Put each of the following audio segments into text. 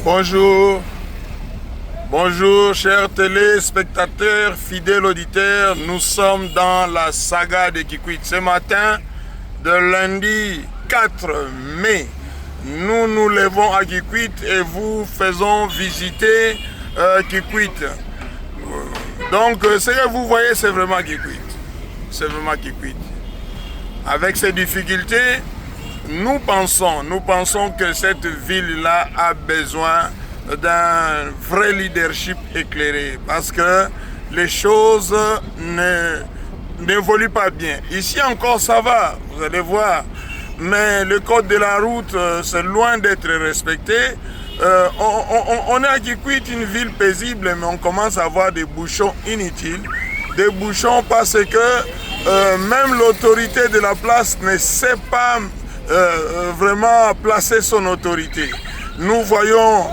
Bonjour, bonjour chers téléspectateurs, fidèles auditeurs. Nous sommes dans la saga de Kikwit. Ce matin, de lundi 4 mai, nous nous levons à Kikwit et vous faisons visiter Kikwit. Donc ce que vous voyez, c'est vraiment Kikwit. C'est vraiment Kikwit. Avec ces difficultés, nous pensons que cette ville-là a besoin d'un vrai leadership éclairé parce que les choses n'évoluent pas bien. Ici encore ça va, vous allez voir, mais le code de la route, c'est loin d'être respecté. On est à Kikwit, une ville paisible, mais on commence à avoir des bouchons inutiles. Des bouchons parce que même l'autorité de la place ne sait pas vraiment placer son autorité. Nous voyons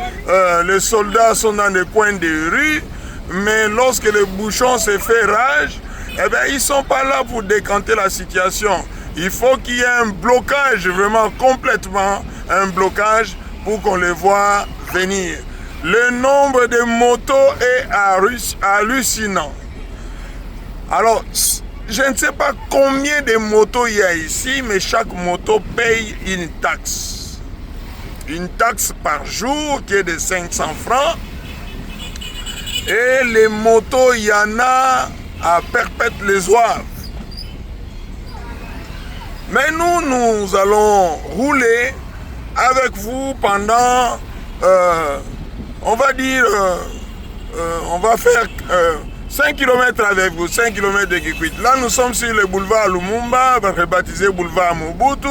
les soldats sont dans des coins de rue, mais lorsque le bouchon se fait rage, eh bien, ils ne sont pas là pour décanter la situation. Il faut qu'il y ait un blocage, vraiment complètement un blocage pour qu'on les voit venir. Le nombre de motos est hallucinant. Alors, je ne sais pas combien de motos il y a ici, mais chaque moto paye une taxe. Une taxe par jour qui est de 500 francs. Et les motos, il y en a à Perpète-les-Oives. Mais nous allons rouler avec vous pendant, on va dire, on va faire 5 km avec vous, 5 km de Kikwit. Là, nous sommes sur le boulevard Lumumba, rebaptisé boulevard Mobutu.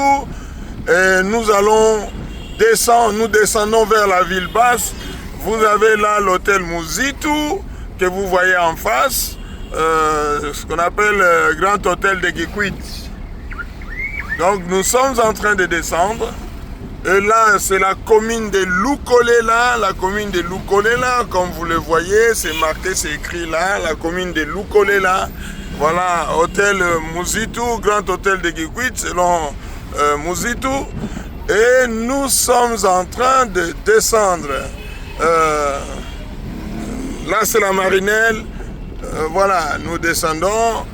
Et nous allons descendre, nous descendons vers la ville basse. Vous avez là l'hôtel Muzitu que vous voyez en face, ce qu'on appelle le grand hôtel de Kikwit. Donc, nous sommes en train de descendre. Et là, c'est la commune de Lukolela, la commune de Lukolela, comme vous le voyez, c'est marqué, c'est écrit là, la commune de Lukolela. Voilà, hôtel Muzitu, grand hôtel de Kikwit, selon Muzitu. Et nous sommes en train de descendre. Là, c'est la Marinelle. Voilà, nous descendons.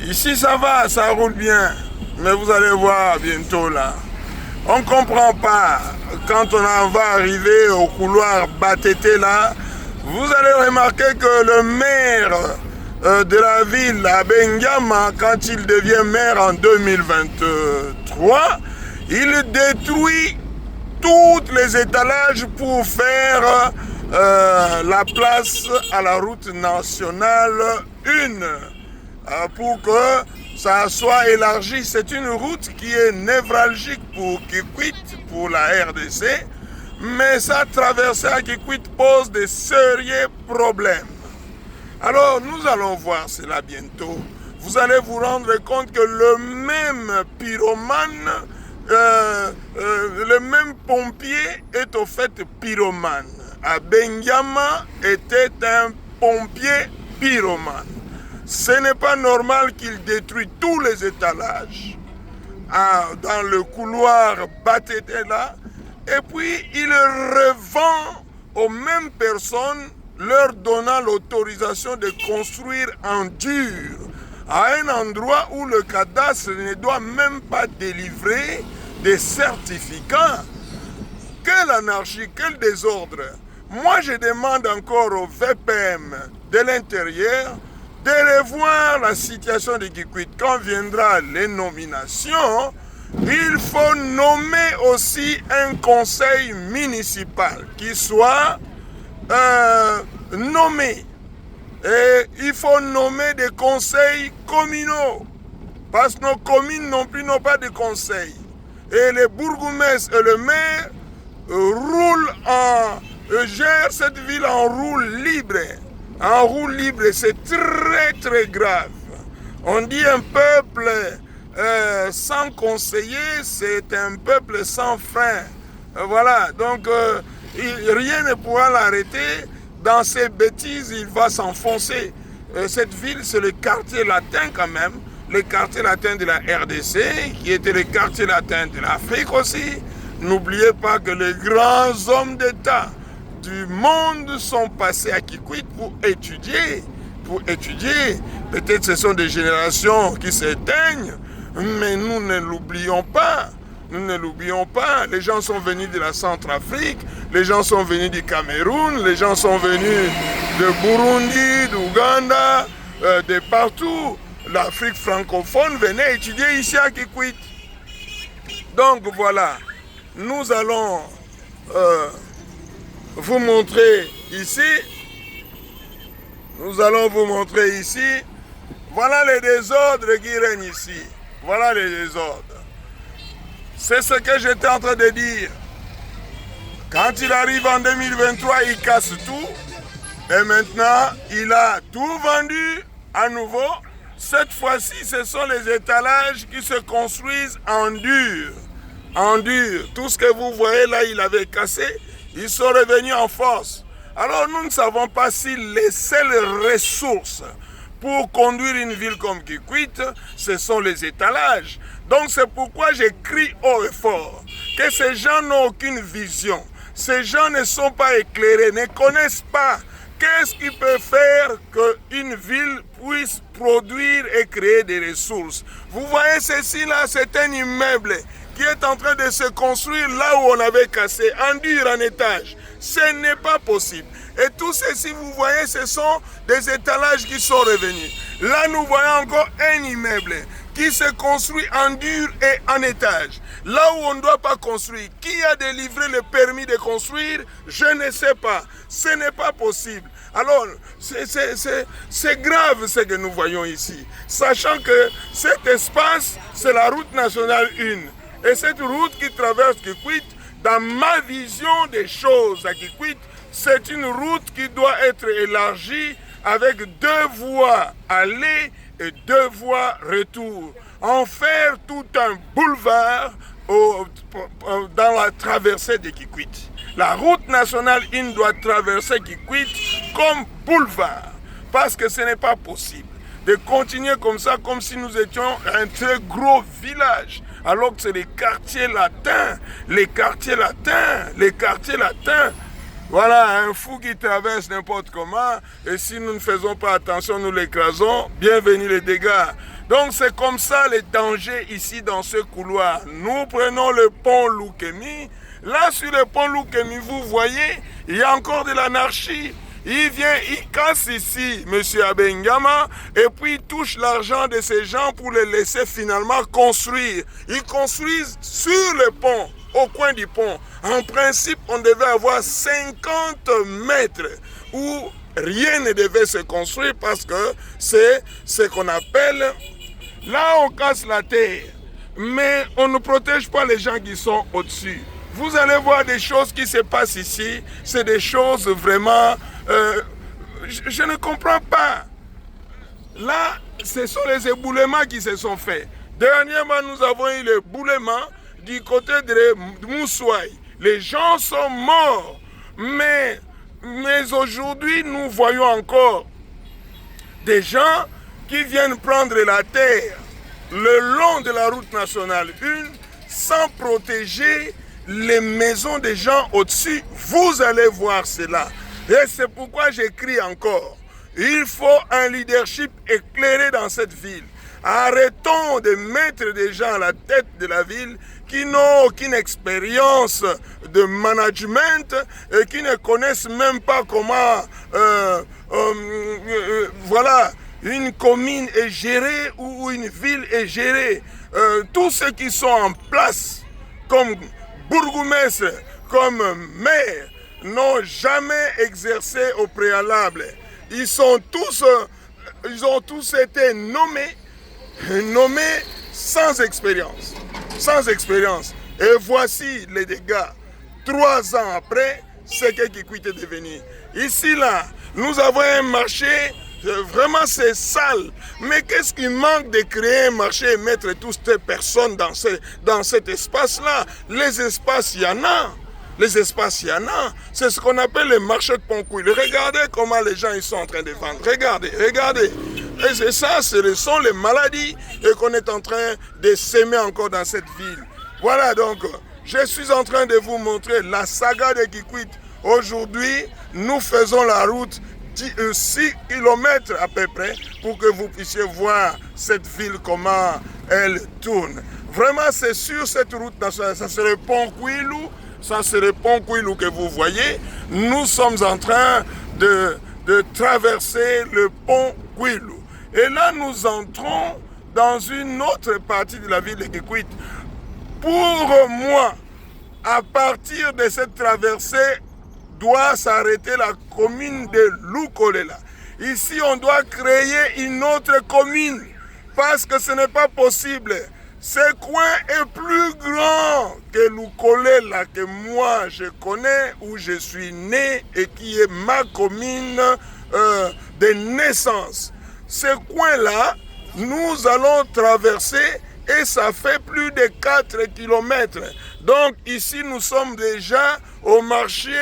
Ici, ça va, ça roule bien. Mais vous allez voir bientôt là. On ne comprend pas. Quand on va arriver au couloir Batété là, vous allez remarquer que le maire de la ville, Abengiama, quand il devient maire en 2023, il détruit tous les étalages pour faire la place à la route nationale 1. Pour que ça soit élargi. C'est une route qui est névralgique pour Kikwit, pour la RDC, mais sa traversée à Kikwit pose de sérieux problèmes. Alors, nous allons voir cela bientôt. Vous allez vous rendre compte que le même pyromane, le même pompier est au fait pyromane. Abengiama était un pompier pyromane. Ce n'est pas normal qu'il détruise tous les étalages dans le couloir Batété là, et puis il revend aux mêmes personnes, leur donnant l'autorisation de construire en dur, à un endroit où le cadastre ne doit même pas délivrer des certificats. Quelle anarchie, quel désordre! Moi, je demande encore au VPM de l'intérieur de revoir la situation de Kikwit. Quand viendra les nominations, il faut nommer aussi un conseil municipal qui soit nommé. Et il faut nommer des conseils communaux. Parce que nos communes non plus n'ont pas de conseils. Et les bourgmestres et le maire gèrent cette ville en roue libre. En roue libre, c'est très très grave. On dit un peuple sans conseiller, c'est un peuple sans frein. Voilà, donc rien ne pourra l'arrêter. Dans ses bêtises, il va s'enfoncer. Cette ville, c'est le quartier latin quand même. Le quartier latin de la RDC, qui était le quartier latin de l'Afrique aussi. n'oubliez pas que les grands hommes d'État du monde sont passés à Kikwit pour étudier. Peut-être ce sont des générations qui s'éteignent, mais nous ne l'oublions pas. Les gens sont venus de la Centrafrique, les gens sont venus du Cameroun, les gens sont venus de Burundi, d'Ouganda, de partout. L'Afrique francophone venait étudier ici à Kikwit. Donc voilà, nous allons vous montrer ici. Voilà les désordres qui règnent ici. Voilà les désordres. C'est ce que j'étais en train de dire. Quand il arrive en 2023, il casse tout. Et maintenant, il a tout vendu à nouveau. Cette fois-ci, ce sont les étalages qui se construisent en dur. Tout ce que vous voyez là, il avait cassé. Ils sont revenus en force. Alors nous ne savons pas si les seules ressources pour conduire une ville comme Kikwit, ce sont les étalages. Donc c'est pourquoi j'écris haut et fort que ces gens n'ont aucune vision. Ces gens ne sont pas éclairés, ne connaissent pas qu'est-ce qui peut faire qu'une ville puisse produire et créer des ressources. Vous voyez ceci là, c'est un immeuble qui est en train de se construire là où on avait cassé, en dur, en étage. Ce n'est pas possible. Et tout ceci, vous voyez, ce sont des étalages qui sont revenus. Là, nous voyons encore un immeuble qui se construit en dur et en étage. Là où on ne doit pas construire. Qui a délivré le permis de construire? Je ne sais pas. Ce n'est pas possible. Alors, c'est grave ce que nous voyons ici. Sachant que cet espace, c'est la route nationale 1. Et cette route qui traverse Kikwit, dans ma vision des choses à Kikwit, c'est une route qui doit être élargie avec 2 voies aller et 2 voies retour. En faire tout un boulevard dans la traversée de Kikwit. La route nationale 1 doit traverser Kikwit comme boulevard. Parce que ce n'est pas possible de continuer comme ça, comme si nous étions un très gros village. Alors que c'est les quartiers latins. Voilà, un fou qui traverse n'importe comment, et si nous ne faisons pas attention, nous l'écrasons, bienvenue les dégâts. Donc c'est comme ça les dangers ici dans ce couloir. Nous prenons le pont Loukemi. Là sur le pont Loukemi, vous voyez, il y a encore de l'anarchie. Il vient, il casse ici, M. Abengama, et puis il touche l'argent de ces gens pour les laisser finalement construire. Ils construisent sur le pont, au coin du pont. En principe, on devait avoir 50 mètres où rien ne devait se construire parce que c'est ce qu'on appelle... Là, on casse la terre, mais on ne protège pas les gens qui sont au-dessus. Vous allez voir des choses qui se passent ici, c'est des choses vraiment... je ne comprends pas. Là, ce sont les éboulements qui se sont faits. Dernièrement, nous avons eu l'éboulement du côté de Moussouaï. Les gens sont morts. Mais aujourd'hui, nous voyons encore des gens qui viennent prendre la terre le long de la route nationale 1 sans protéger les maisons des gens au-dessus. Vous allez voir cela. Et c'est pourquoi j'écris encore. Il faut un leadership éclairé dans cette ville. Arrêtons de mettre des gens à la tête de la ville qui n'ont aucune expérience de management et qui ne connaissent même pas comment voilà, une commune est gérée ou une ville est gérée. Tous ceux qui sont en place comme bourgmestre, comme maire, n'ont jamais exercé au préalable. Ils ont tous été nommés sans expérience. Et voici les dégâts. 3 ans après, c'est que Kikwit est devenu. Ici, là, nous avons un marché, vraiment c'est sale. Mais qu'est-ce qui manque de créer un marché et mettre toutes ces personnes dans cet espace-là? Les espaces, il y en a. C'est ce qu'on appelle le marché de Poncouille. Regardez comment les gens ils sont en train de vendre. Regardez. Et c'est ça, ce sont les maladies qu'on est en train de s'aimer encore dans cette ville. Voilà donc, Je suis en train de vous montrer la saga de Kikwit. Aujourd'hui, nous faisons la route 6 km à peu près pour que vous puissiez voir cette ville, comment elle tourne. Vraiment, c'est sur cette route nationale, ça c'est le pont Kouilou, ça c'est le pont Kouilou que vous voyez. Nous sommes en train de traverser le pont Kouilou. Et là, nous entrons dans une autre partie de la ville de Kikwit. Pour moi, à partir de cette traversée, doit s'arrêter la commune de Lukolela. Ici, on doit créer une autre commune parce que ce n'est pas possible. Ce coin est plus grand que Lukolela, que moi je connais, où je suis né et qui est ma commune de naissance. Ce coin-là, nous allons traverser et ça fait plus de 4 km. Donc ici, nous sommes déjà au marché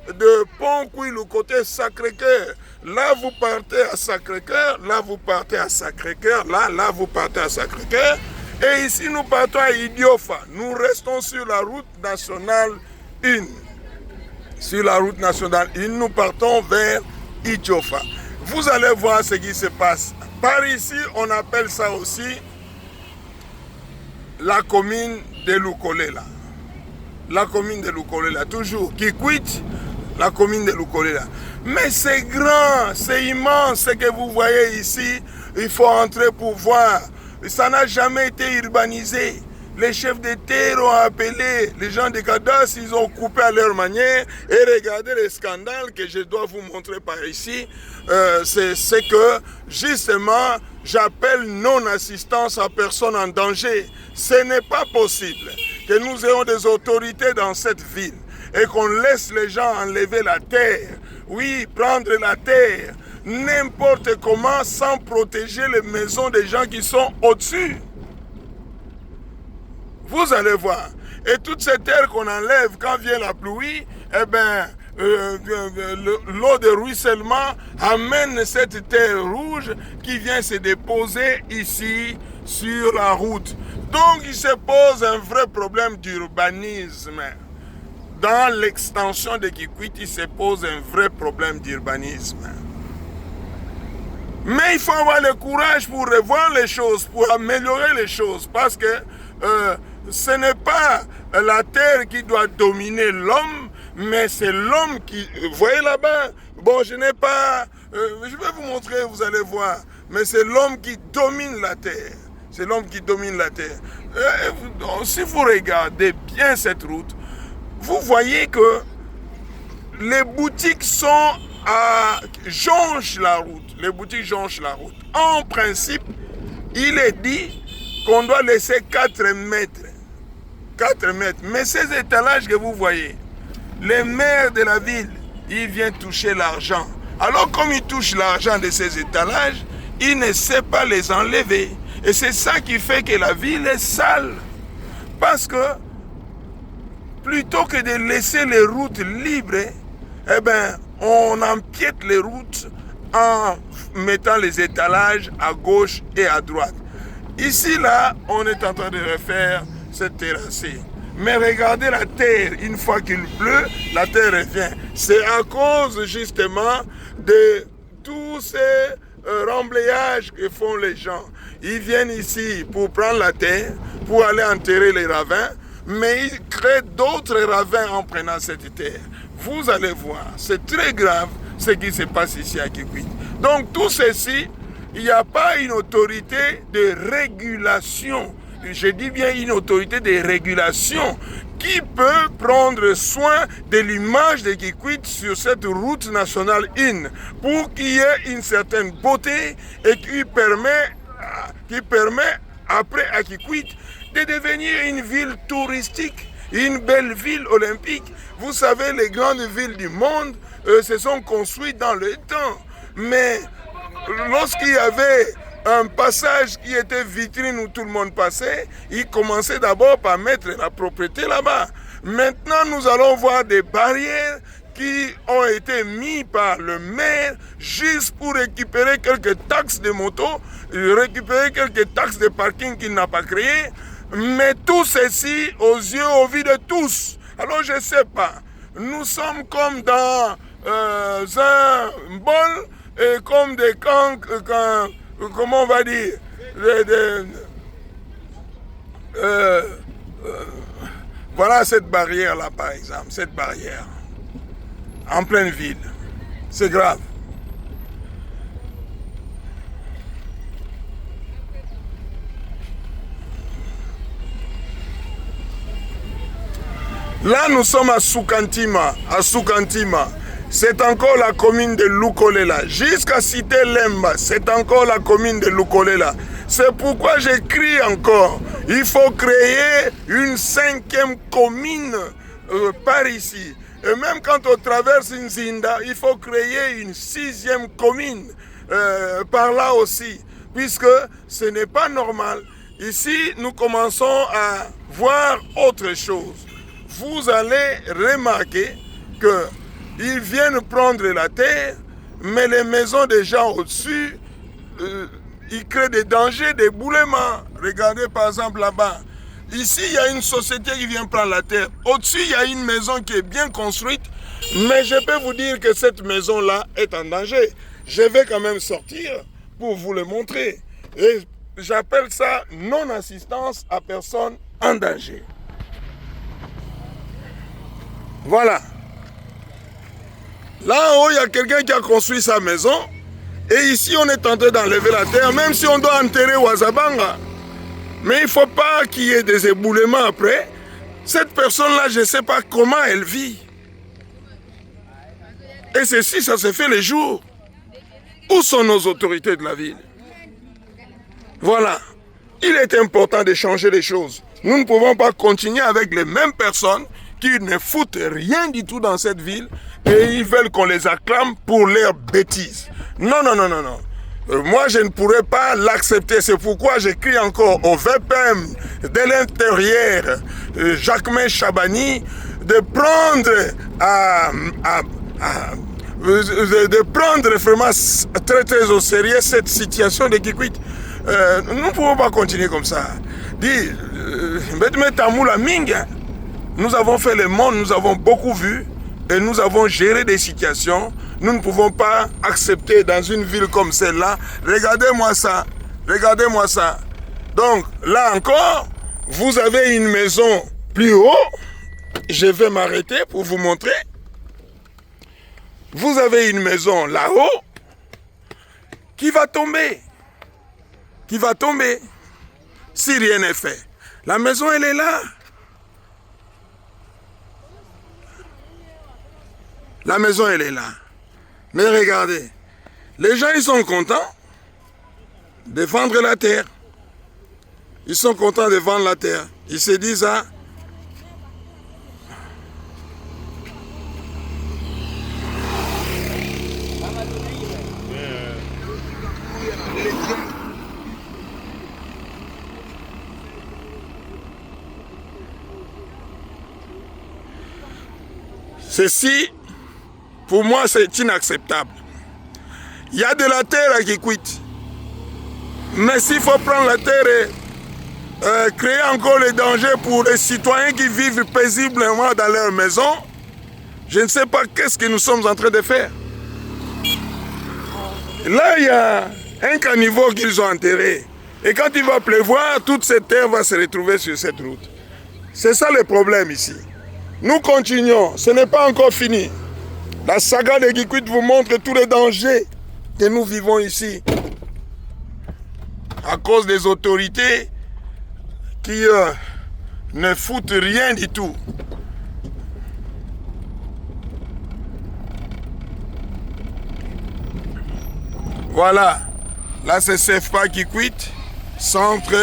de Pont-Kouilou, côté Sacré-Cœur. Là, vous partez à Sacré-Cœur, là, vous partez à Sacré-Cœur, là, vous partez à Sacré-Cœur. Et ici, nous partons à Idiofa. Nous restons sur la route nationale 1. Sur la route nationale 1, nous partons vers Idiofa. Vous allez voir ce qui se passe. Par ici, on appelle ça aussi la commune de Lukolela. La commune de Lukolela, toujours Kikwit, la commune de Lukolela. Mais c'est grand, c'est immense ce que vous voyez ici. Il faut entrer pour voir. Ça n'a jamais été urbanisé. Les chefs de terre ont appelé les gens de Kadas, ils ont coupé à leur manière. Et regardez le scandale que je dois vous montrer par ici. C'est que justement, j'appelle non-assistance à personne en danger. Ce n'est pas possible que nous ayons des autorités dans cette ville et qu'on laisse les gens enlever la terre. Oui, prendre la terre n'importe comment sans protéger les maisons des gens qui sont au-dessus. Vous allez voir. Et toute cette terre qu'on enlève quand vient la pluie, eh bien, l'eau de ruissellement amène cette terre rouge qui vient se déposer ici sur la route. Donc il se pose un vrai problème d'urbanisme. Dans l'extension de Kikwit, il se pose un vrai problème d'urbanisme. Mais il faut avoir le courage pour revoir les choses, pour améliorer les choses, parce que ce n'est pas la terre qui doit dominer l'homme, mais c'est l'homme qui... Vous voyez là-bas, bon, je n'ai pas... je vais vous montrer, vous allez voir, mais c'est l'homme qui domine la terre. C'est l'homme qui domine la terre. Si vous regardez bien cette route, vous voyez que les boutiques jonchent la route. Les boutiques jonchent la route. En principe, il est dit qu'on doit laisser 4 mètres. 4 mètres. Mais ces étalages que vous voyez, les maires de la ville, ils viennent toucher l'argent. Alors comme ils touchent l'argent de ces étalages, ils ne savent pas les enlever. Et c'est ça qui fait que la ville est sale. Parce que plutôt que de laisser les routes libres, eh ben, on empiète les routes en mettant les étalages à gauche et à droite. Ici, là, on est en train de refaire cette terrassée. Mais regardez la terre, une fois qu'il pleut, la terre revient. C'est à cause justement de tous ces remblayages que font les gens. Ils viennent ici pour prendre la terre, pour aller enterrer les ravins, mais ils créent d'autres ravins en prenant cette terre. Vous allez voir, c'est très grave ce qui se passe ici à Kikwit. Donc tout ceci, il n'y a pas une autorité de régulation. Je dis bien une autorité de régulation qui peut prendre soin de l'image de Kikwit sur cette route nationale 1 pour qu'il y ait une certaine beauté et qui permet après à Kikwit de devenir une ville touristique, une belle ville olympique. Vous savez, les grandes villes du monde se sont construites dans le temps. Mais lorsqu'il y avait un passage qui était vitrine où tout le monde passait, ils commençaient d'abord par mettre la propriété là-bas. Maintenant, nous allons voir des barrières qui ont été mises par le maire juste pour récupérer quelques taxes de moto, récupérer quelques taxes de parking qu'il n'a pas créées. Mais tout ceci aux yeux, aux vues de tous. Alors je ne sais pas. Nous sommes comme dans un bol et comme des camps, comment on va dire, voilà cette barrière-là, par exemple, cette barrière, en pleine ville. C'est grave. Là, nous sommes à Soukantima. C'est encore la commune de Lukolela. Jusqu'à Cité Lemba, c'est encore la commune de Lukolela. C'est pourquoi j'écris encore. Il faut créer une 5e commune par ici. Et même quand on traverse une Zinda, il faut créer une 6e commune par là aussi. Puisque ce n'est pas normal. Ici, nous commençons à voir autre chose. Vous allez remarquer qu'ils viennent prendre la terre, mais les maisons des gens au-dessus, ils créent des dangers, des boulements. Regardez par exemple là-bas. Ici, il y a une société qui vient prendre la terre. Au-dessus, il y a une maison qui est bien construite, mais je peux vous dire que cette maison-là est en danger. Je vais quand même sortir pour vous le montrer. Et j'appelle ça non-assistance à personne en danger. Voilà. Là en haut, il y a quelqu'un qui a construit sa maison. Et ici, on est en train d'enlever la terre, même si on doit enterrer Ouazabanga. Mais il ne faut pas qu'il y ait des éboulements après. Cette personne-là, je ne sais pas comment elle vit. Et ceci, ça se fait les jours. Où sont nos autorités de la ville? Voilà. Il est important de changer les choses. Nous ne pouvons pas continuer avec les mêmes personnes qui ne foutent rien du tout dans cette ville et ils veulent qu'on les acclame pour leurs bêtises. Non, non, non, non, non. Moi, je ne pourrais pas l'accepter. C'est pourquoi j'écris encore au VPM de l'intérieur, Jacquemin Chabani, de prendre de prendre vraiment très très au sérieux cette situation de Kikwit. Nous ne pouvons pas continuer comme ça. Dis, nous avons fait le monde, nous avons beaucoup vu et nous avons géré des situations. Nous ne pouvons pas accepter dans une ville comme celle-là. Regardez-moi ça. Regardez-moi ça. Donc, là encore, vous avez une maison plus haut. Je vais m'arrêter pour vous montrer. Vous avez une maison là-haut qui va tomber. Qui va tomber si rien n'est fait. La maison, elle est là. La maison, elle est là. Mais regardez, les gens, ils sont contents de vendre la terre. Ils sont contents de vendre la terre. Ils se disent, ah, ceci, pour moi, c'est inacceptable. Il y a de la terre à Kikwit. Mais s'il faut prendre la terre et créer encore les dangers pour les citoyens qui vivent paisiblement dans leur maison, je ne sais pas qu'est-ce que nous sommes en train de faire. Là, il y a un caniveau qu'ils ont enterré. Et quand il va pleuvoir, toute cette terre va se retrouver sur cette route. C'est ça le problème ici. Nous continuons, ce n'est pas encore fini. La saga de Kikwit vous montre tous les dangers que nous vivons ici. À cause des autorités qui ne foutent rien du tout. Voilà. Là, c'est CFPA Kikwit, centre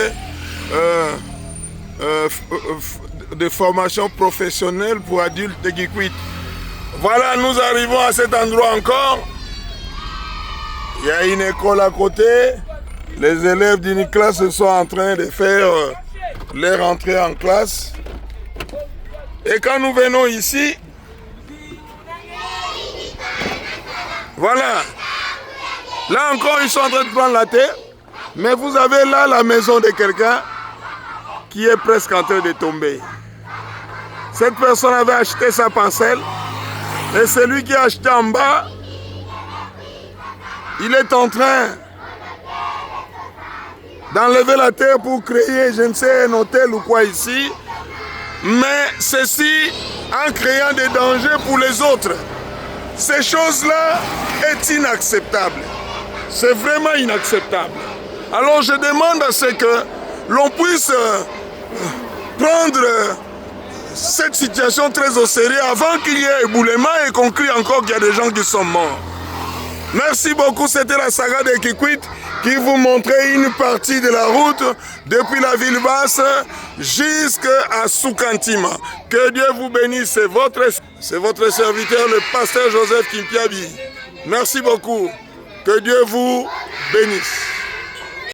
de formation professionnelle pour adultes de Kikwit. Voilà, nous arrivons à cet endroit encore. Il y a une école à côté. Les élèves d'une classe sont en train de faire leur entrée en classe. Et quand nous venons ici, voilà. Là encore, ils sont en train de prendre la terre. Mais vous avez là la maison de quelqu'un qui est presque en train de tomber. Cette personne avait acheté sa parcelle et celui qui a acheté en bas, il est en train d'enlever la terre pour créer, je ne sais, un hôtel ou quoi ici. Mais ceci en créant des dangers pour les autres. Ces choses-là est inacceptable. C'est vraiment inacceptable. Alors je demande à ce que l'on puisse prendre cette situation très au sérieux avant qu'il y ait éboulement et qu'on crie encore qu'il y a des gens qui sont morts. Merci beaucoup, c'était la saga de Kikwit qui vous montrait une partie de la route depuis la ville basse jusqu'à Soukantima. Que Dieu vous bénisse, c'est votre serviteur, le pasteur Joseph Kimpiabi. Merci beaucoup, que Dieu vous bénisse.